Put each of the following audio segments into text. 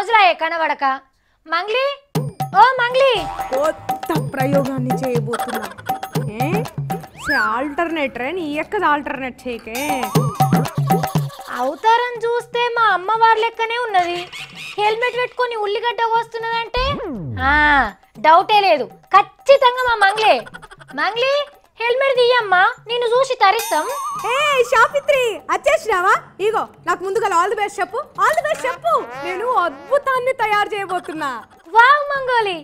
రోజులయ్యే కనబడక. మంగ్లీ, ఓ మంగ్లీ, కొత్త ప్రయోగాన్ని చేయబోతున్నా. ఆల్టర్నేటర్ నీ ఎక్కద ఆల్టర్నేట్ చేయకే. అవతారం చూస్తే మా అమ్మ వారి లెక్కనే ఉన్నది. హెల్మెట్ పెట్టుకొని ఉల్లిగడ్డ కోస్తున్నదంటే డౌటే లేదు, ఖచ్చితంగా మా మంగ్లీ. మంగ్లీ, హెల్మెట్ తీయమ్మా, నిన్ను చూసి తరిస్తాం. సావిత్రి వచ్చేసినావా? ఇగో నాకు ముందుగా ఆల్ ది బెస్ట్ చెప్పు. ఆల్ ది బెస్ట్ చెప్పు. నేను అద్భుతాన్ని తయారు చేయబోతున్నా. వావ్ మంగోలి,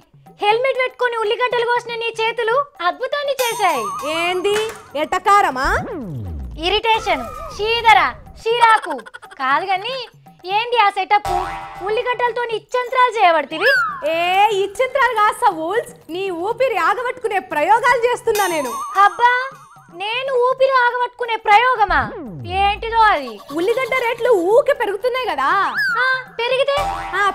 హెల్మెట్ పెట్టుకొని ఉల్లిగడ్డలు కోసిన నీ చేతులు అద్భుతాన్ని చేశాయి. ఏంది ఎటకారమా? ఇరిటేషన్, శీదర, షీరాకు కాదు గాని ఏంది ఆ సెటప్? ఉల్లిగడ్డలతో ఇచ్చంత్రాలు చేయబడుతుంది. ఇచ్చంత్రాలు కాస్త ఊల్స్, నీ ఊపిరి ఆగబట్టుకునే ప్రయోగాలు చేస్తున్నా నేను. అబ్బా, నేను ఊపిరి ఆగబట్టుకునే ప్రయోగమా? ఏంటిదో అది? ఉల్లిగడ్డ రేట్లు ఊకే పెరుగుతున్నాయి కదా.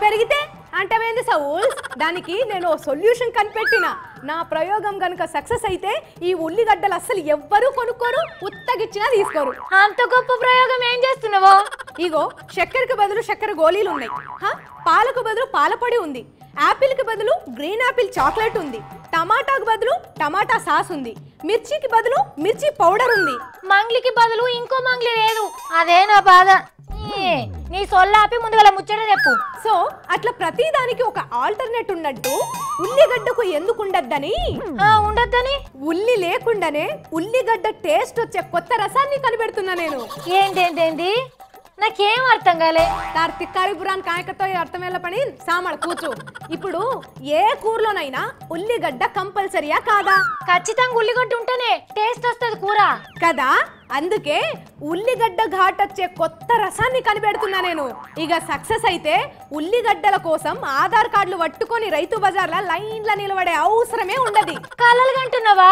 పెరిగితే అంటవేంది సౌల్స్? దానికి నేను సొల్యూషన్ కనిపెట్టిన. నా ప్రయోగం గనుక సక్సెస్ అయితే ఈ ఉల్లిగడ్డలు అస్సలు ఎవ్వరూ కొనుక్కోరు, ఉత్తగిచ్చినా తీసుకోరు. అంత గొప్ప ప్రయోగం ఏం చేస్తున్నావో? ఇగో చక్కెరకు బదులు చక్కెర గోళీలు ఉన్నాయి, పాలకు బదులు పాలపొడి ఉంది, యాపిల్ కి బదులు గ్రీన్ యాపిల్ చాక్లెట్ ఉంది, టమాటాకు బదులు టమాటా సాస్ ఉంది, మిర్చికి బదులు మిర్చి పౌడర్ ఉంది. మంగ్లీకి బదులు ఇంకో మంగ్లీ లేదు, అదే నా బాధ. నీ సొల్లాపి ముందుగా ముచ్చట చెప్పు. సో అట్లా ప్రతి దానికి ఒక ఆల్టర్నేట్ ఉన్నట్టు ఉల్లిగడ్డకు ఎందుకు ఉండద్దని ఉల్లి లేకుండానే ఉల్లిగడ్డ టేస్ట్ వచ్చే కొత్త రసాన్ని కనిపెడుతున్నా నేను. ఏంటేంటేంది? నాకేం అర్థం కాలే. తిక్కారిపురాన్ కాయకతో అర్థమేలా పని సామాడ కూర్చో. ఇప్పుడు ఏ కూరలోనైనా ఉల్లిగడ్డ కంపల్సరీయా కాదా? ఖచ్చితంగా ఉల్లిగడ్డ ఉంటేనే టేస్ట్ వస్తుంది కూర కదా. అందుకే ఉల్లిగడ్డ ఘాట్ వచ్చే కొత్త రసాన్ని కనిపెడుతున్నా నేను. ఇక సక్సెస్ అయితే ఉల్లిగడ్డల కోసం ఆధార్ కార్డులు పట్టుకొని రైతు బజార్ల లైన్ల నిలబడే అవసరమే ఉండదు. కలలు కంటున్నావా?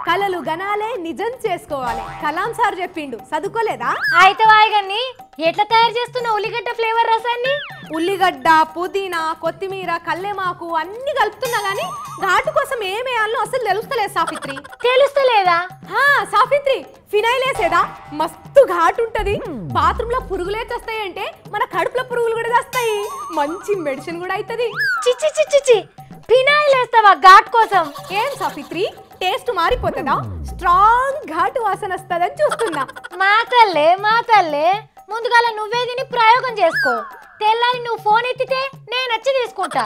కలలు గనాలే నిజం చేసుకోవాలి. కలాం సార్ చెప్పిండు, చదువుకోలేదా? అయితే వాయగాన్ని ఎట్లా తయారు చేస్తున్నా ఉల్లిగడ్డ ఫ్లేవర్ రసాన్ని? ఉల్లిగడ్డ, పుదీనా, కొత్తిమీర, కల్లెమాకు అన్ని కలుపుతున్నా గానీ ఘాటు కోసం ఏమేయాలో అసలు తెలుస్తలేదు సావిత్రి. తెలుస్తలేదా? సావిత్రి, ఫినైల్ వేసేదా? మస్తు ఘాటు ఉంటది. బాత్రూమ్ లో పురుగులే వస్తాయంటే మన కడుపులో పురుగులు కూడా వస్తాయి. మంచి మెడిసిన్ కూడా అవుతుంది. చిచ్చి చిచ్చి చి, ఫినైల్ వేస్తావా ఘాట్ కోసం? ఏం సావిత్రి, టేస్ట్ మారిపోతుందా? స్ట్రాంగ్ ఘాటు వాసన వస్తుందని చూస్తున్నా. మా తల్లే ముందుగాల నువ్వే దీన్ని ప్రయోగం చేసుకో. తెల్లారి నువ్వు ఫోన్ ఎత్తితే నేను వచ్చి తీసుకుంటా,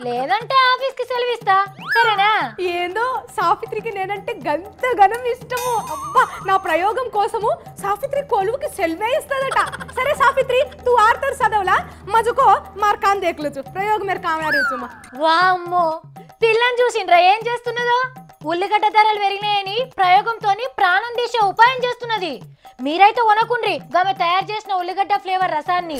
లేదంటే ఆఫీస్ కి సెలవిస్తా, సరేనా? ఏందో సావిత్రికి నేనంటే గంత గనం ఇష్టము. అబ్బా, నా ప్రయోగం కోసము సావిత్రి కొలువుకి సెలవే ఇస్తుందట. సరే సావిత్రి, తూ ఆర్తర్ చదవలా మజుకో మార్ కాన్ దేఖలుచు ప్రయోగం మేర కామారుచుమా. వామ్మో, పిల్లని చూసిండ్రా ఏం చేస్తున్నదో? ఉల్లిగడ్డ ధరలు పెరిగినాయని ప్రయోగంతోని ప్రాణం తీసే ఉపాయం చేస్తున్నది. మీరైతే కొనకుండ్రి గమె తయారు చేసిన ఉల్లిగడ్డ ఫ్లేవర్ రసాన్ని.